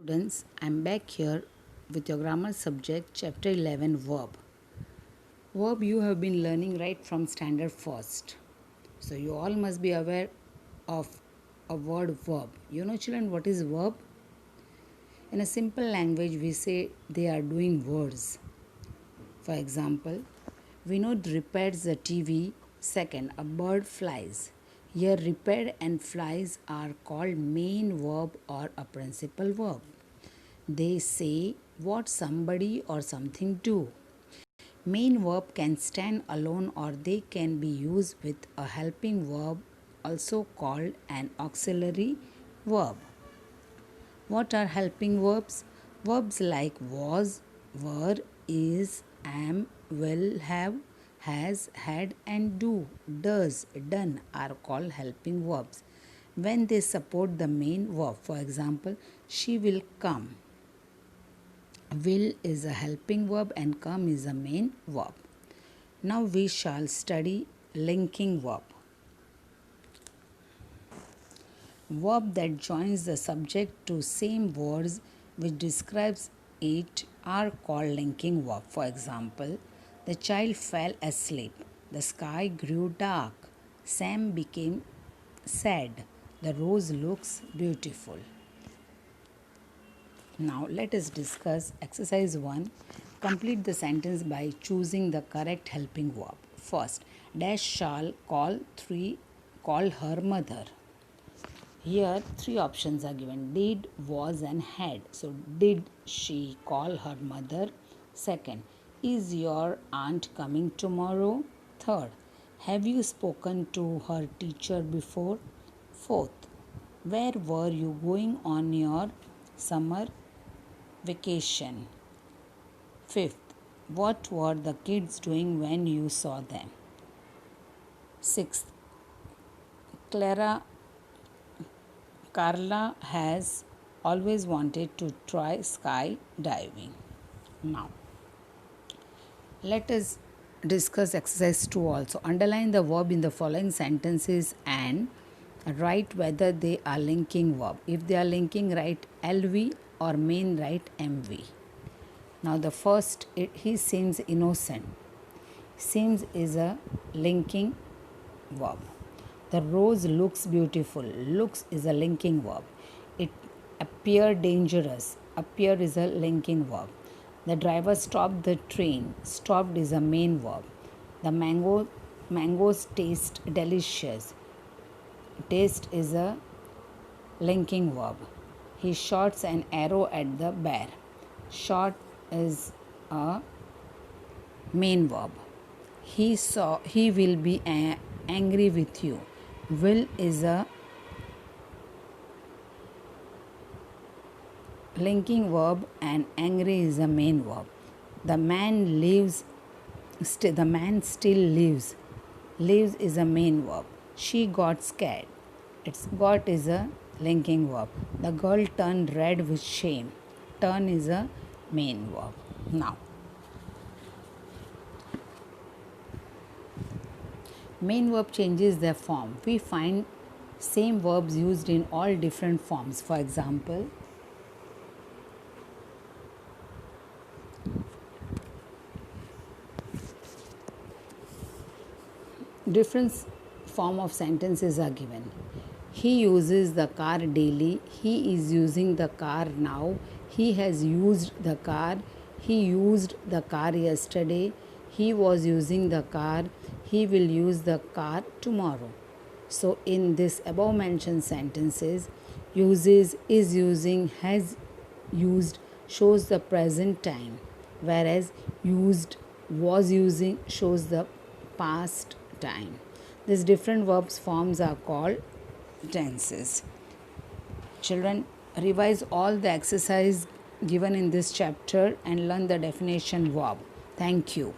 Students, I'm back here with your grammar subject, chapter 11, verb. Verb you have been learning right from standard first. So you all must be aware of a word verb. You know, children, what is verb? In a simple language, we say they are doing words. For example, Vinod repairs the TV. Second, a bird flies. Here, repair and flies are called main verb or a principal verb. They say what somebody or something do. Main verb can stand alone or they can be used with a helping verb, also called an auxiliary verb. What are helping verbs? Verbs like was, were, is, am, will, have, has, had, and do, does, done are called helping verbs when they support the main verb. For example, she will come. Will is a helping verb and come is a main verb. Now we shall study linking verb. Verb that joins the subject to same words which describes it are called linking verb. For example, the child fell asleep. The sky grew dark. Sam became sad. The rose looks beautiful. Now let us discuss exercise 1. Complete the sentence by choosing the correct helping verb. First, Dash shall call her mother. Here three options are given: did, was and had. So did she call her mother? Second, is your aunt coming tomorrow? Third, have you spoken to her teacher before? Fourth, where were you going on your summer vacation? Fifth, what were the kids doing when you saw them? Sixth, Carla has always wanted to try skydiving. Now, let us discuss exercise 2 also. Underline the verb in the following sentences and write whether they are linking verb. If they are linking, write LV or main, write MV. Now the first, he seems innocent. Seems is a linking verb. The rose looks beautiful. Looks is a linking verb. It appear dangerous. Appear is a linking verb. The driver stopped the train. Stopped is a main verb. The mangoes taste delicious. Taste is a linking verb. He shoots an arrow at the bear. Shot is a main verb. He will be angry with you. Will is a linking verb and angry is a main verb. The man still lives. Lives is a main verb. She got scared. Got is a linking verb. The girl turned red with shame. Turn is a main verb. Now, main verb changes their form. We find same verbs used in all different forms. For example, different form of sentences are given. He uses the car daily. He is using the car now. He has used the car. He used the car yesterday. He was using the car. He will use the car tomorrow. So in this above mentioned sentences, uses, is using, has used shows the present time, whereas used, was using shows the past time. These different verbs forms are called tenses. Children, revise all the exercise given in this chapter and learn the definition verb. Thank you.